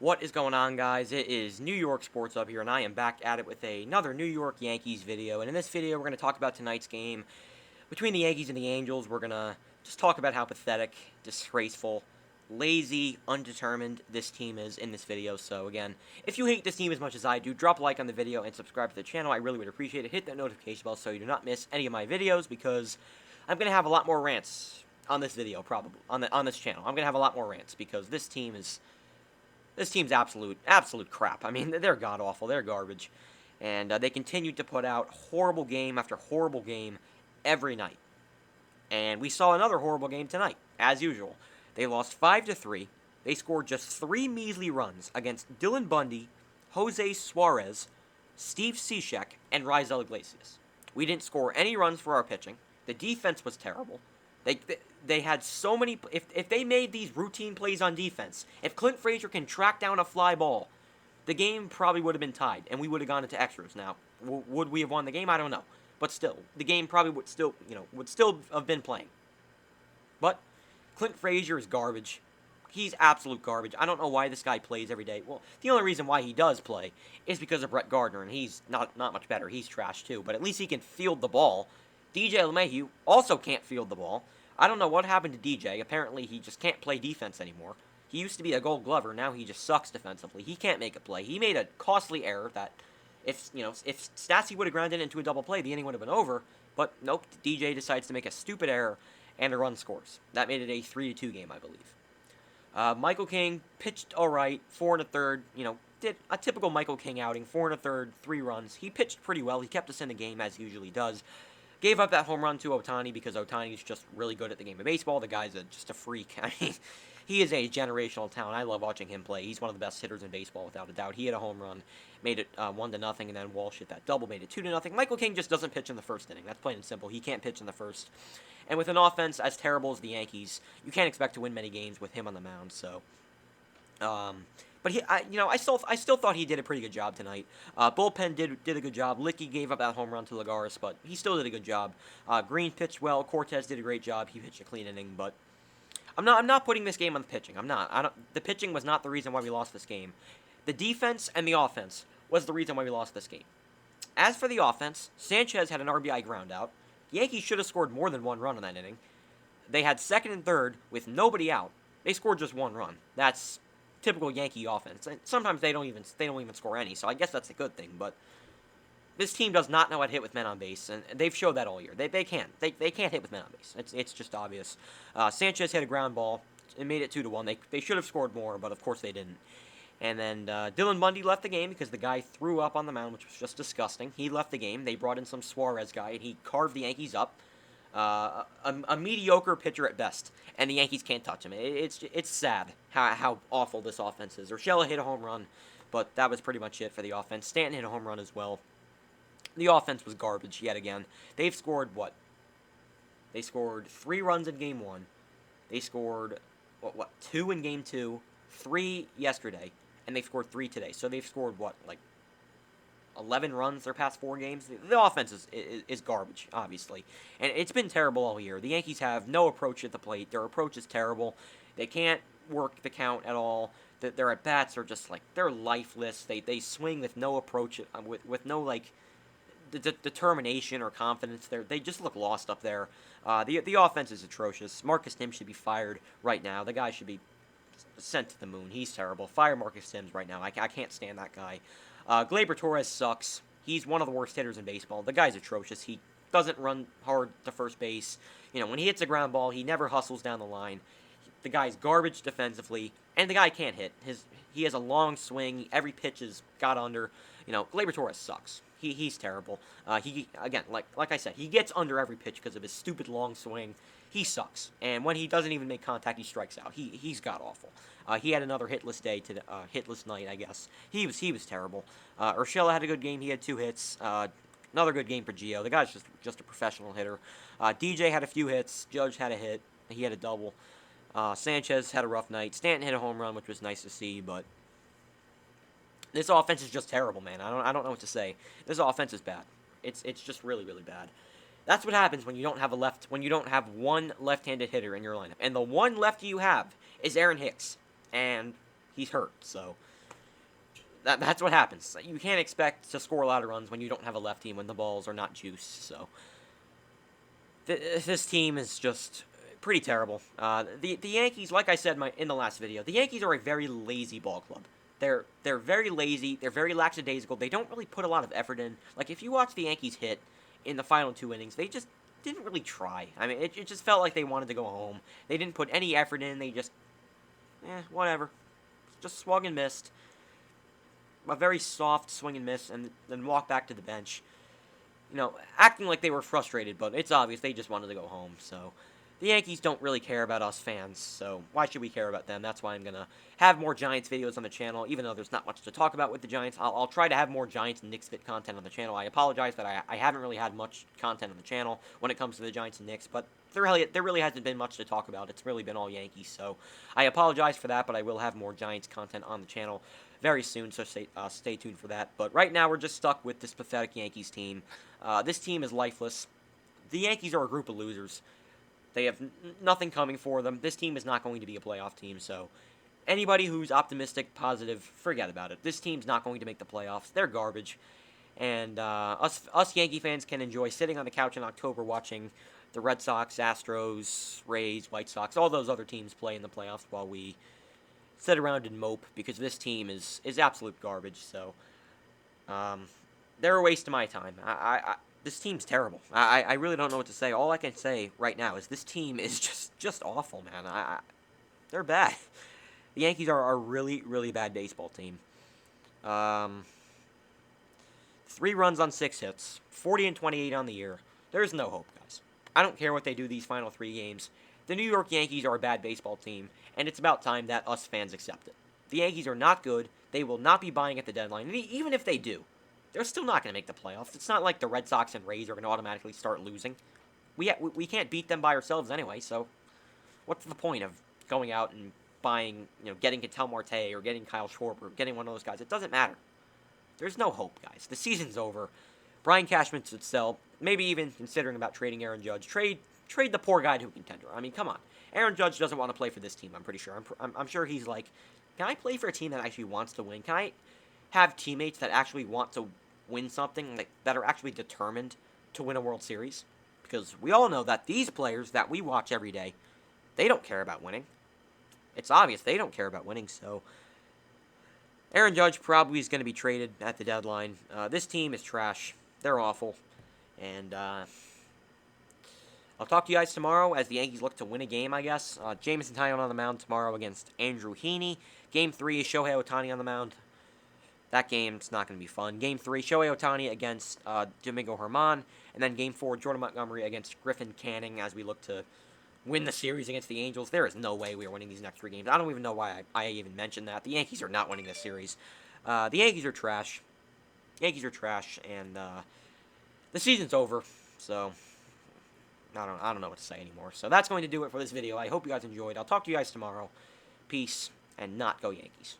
What is going on, guys? It is New York Sports up here, and I am back at it with another New York Yankees video. And in this video, we're going to talk about tonight's game between the Yankees and the Angels. We're going to just talk about how pathetic, disgraceful, lazy, undetermined this team is in this video. So again, if you hate this team as much as I do, drop a like on the video and subscribe to the channel. I really would appreciate it. Hit that notification bell so you do not miss any of my videos, because I'm going to have a lot more rants on this video, probably, on this channel. I'm going to have a lot more rants, because this team's absolute crap. I mean, they're god-awful. They're garbage. And they continue to put out horrible game after horrible game every night. And we saw another horrible game tonight, as usual. They lost 5-3. They scored just 3 measly runs against Dylan Bundy, Jose Suarez, Steve Cishek, and Raisel Iglesias. We didn't score any runs for our pitching. The defense was terrible. They had so many. If they made these routine plays on defense, if Clint Frazier can track down a fly ball, the game probably would have been tied, and we would have gone into extras. Now, would we have won the game? I don't know, but still, the game probably would still have been playing. But Clint Frazier is garbage. He's absolute garbage. I don't know why this guy plays every day. Well, the only reason why he does play is because of Brett Gardner, and he's not much better. He's trash too, but at least he can field the ball. DJ LeMahieu also can't field the ball. I don't know what happened to DJ. Apparently, he just can't play defense anymore. He used to be a Gold Glover. Now he just sucks defensively. He can't make a play. He made a costly error that, if Stassi would have grounded into a double play, the inning would have been over. But nope, DJ decides to make a stupid error, and a run scores. That made it a 3-2 game, I believe. Michael King pitched all right, 4 1/3. Did a typical Michael King outing, 4 1/3, 3 runs. He pitched pretty well. He kept us in the game as he usually does. Gave up that home run to Ohtani because Ohtani is just really good at the game of baseball. The guy's just a freak. I mean, he is a generational talent. I love watching him play. He's one of the best hitters in baseball, without a doubt. He had a home run, made it 1-0, and then Walsh hit that double, made it 2-0. Michael King just doesn't pitch in the first inning. That's plain and simple. He can't pitch in the first. And with an offense as terrible as the Yankees, you can't expect to win many games with him on the mound. So, but I still thought he did a pretty good job tonight. Bullpen did a good job. Licky gave up that home run to Lagares, but he still did a good job. Green pitched well. Cortez did a great job. He pitched a clean inning, but I'm not putting this game on the pitching. The pitching was not the reason why we lost this game. The defense and the offense was the reason why we lost this game. As for the offense, Sanchez had an RBI ground out. The Yankees should have scored more than 1 run in that inning. They had second and third with nobody out. They scored just 1 run. That's typical Yankee offense. And sometimes they don't even score any, so I guess that's a good thing. But this team does not know how to hit with men on base, and they've showed that all year. They can't hit with men on base. It's just obvious. Sanchez hit a ground ball. It made it 2-1. They should have scored more, but of course they didn't. And then Dylan Bundy left the game because the guy threw up on the mound, which was just disgusting. He left the game. They brought in some Suarez guy, and he carved the Yankees up. A mediocre pitcher at best, and the Yankees can't touch him. It's sad how awful this offense is. Urshela hit a home run, but that was pretty much it for the offense. Stanton hit a home run as well. The offense was garbage yet again. They've scored what? They scored 3 runs in Game 1. They scored, 2 in Game 2, 3 yesterday, and they've scored 3 today. So they've scored, 11 runs their past 4 games. The offense is garbage, obviously. And it's been terrible all year. The Yankees have no approach at the plate. Their approach is terrible. They can't work the count at all. Their at-bats are just, they're lifeless. They swing with no approach, with no, determination or confidence. They just look lost up there. The offense is atrocious. Marcus Tim should be fired right now. The guy should be sent to the moon. He's terrible. Fire Marcus Sims right now. I can't stand that guy. Gleyber Torres sucks. He's one of the worst hitters in baseball. The guy's atrocious. He doesn't run hard to first base. When he hits a ground ball, he never hustles down the line. The guy's garbage defensively, and the guy can't hit. He has a long swing. Every pitch has got under. Gleyber Torres sucks. He's terrible. Again, like I said, he gets under every pitch because of his stupid long swing. He sucks, and when he doesn't even make contact, he strikes out. He's god awful. He had another hitless day hitless night, I guess. He was terrible. Urshela had a good game. He had 2 hits. Another good game for Gio. The guy's just a professional hitter. DJ had a few hits. Judge had a hit. He had a double. Sanchez had a rough night. Stanton hit a home run, which was nice to see, but this offense is just terrible, man. I don't know what to say. This offense is bad. It's just really, really bad. That's what happens when you don't have one left-handed hitter in your lineup. And the one lefty you have is Aaron Hicks, and he's hurt. So That's what happens. You can't expect to score a lot of runs when you don't have a lefty and when the balls are not juiced. So this team is just pretty terrible. The Yankees, like I said in the last video, the Yankees are a very lazy ball club. They're very lazy. They're very lackadaisical. They don't really put a lot of effort in. Like, if you watch the Yankees hit in the final 2 innings, they just didn't really try. I mean, it just felt like they wanted to go home. They didn't put any effort in. They just, whatever. Just swung and missed. A very soft swing and miss, and then walk back to the bench. Acting like they were frustrated, but it's obvious they just wanted to go home. So the Yankees don't really care about us fans, so why should we care about them? That's why I'm going to have more Giants videos on the channel, even though there's not much to talk about with the Giants. I'll try to have more Giants and Knicks fit content on the channel. I apologize that I haven't really had much content on the channel when it comes to the Giants and Knicks, but there really hasn't been much to talk about. It's really been all Yankees, so I apologize for that, but I will have more Giants content on the channel very soon, so stay tuned for that. But right now, we're just stuck with this pathetic Yankees team. This team is lifeless. The Yankees are a group of losers. They have nothing coming for them. This team is not going to be a playoff team, so anybody who's optimistic, positive, forget about it. This team's not going to make the playoffs. They're garbage. And us Yankee fans can enjoy sitting on the couch in October watching the Red Sox, Astros, Rays, White Sox, all those other teams play in the playoffs while we sit around and mope, because this team is absolute garbage. So they're a waste of my time. This team's terrible. I really don't know what to say. All I can say right now is this team is just awful, man. They're bad. The Yankees are a really, really bad baseball team. 3 runs on 6 hits, 40 and 28 on the year. There's no hope, guys. I don't care what they do these final 3 games. The New York Yankees are a bad baseball team, and it's about time that us fans accept it. The Yankees are not good. They will not be buying at the deadline. And even if they do, they're still not going to make the playoffs. It's not like the Red Sox and Rays are going to automatically start losing. We can't beat them by ourselves anyway, so what's the point of going out and buying, getting Ketel Marte or getting Kyle Schwarber or getting one of those guys? It doesn't matter. There's no hope, guys. The season's over. Brian Cashman should sell. Maybe even considering about trading Aaron Judge. Trade the poor guy to a contender. I mean, come on. Aaron Judge doesn't want to play for this team, I'm pretty sure. I'm sure he's like, can I play for a team that actually wants to win? Can I have teammates that actually want to win something, that are actually determined to win a World Series? Because we all know that these players that we watch every day, they don't care about winning. It's obvious they don't care about winning, so Aaron Judge probably is going to be traded at the deadline. This team is trash. They're awful. And I'll talk to you guys tomorrow as the Yankees look to win a game, I guess. Jameson Taillon on the mound tomorrow against Andrew Heaney. Game 3 is Shohei Ohtani on the mound. That game's not going to be fun. Game 3, Shohei Ohtani against Domingo Germán. And then Game 4, Jordan Montgomery against Griffin Canning as we look to win the series against the Angels. There is no way we are winning these next 3 games. I don't even know why I even mentioned that. The Yankees are not winning this series. The Yankees are trash. Yankees are trash, and the season's over. So I don't know what to say anymore. So that's going to do it for this video. I hope you guys enjoyed. I'll talk to you guys tomorrow. Peace, and not go Yankees.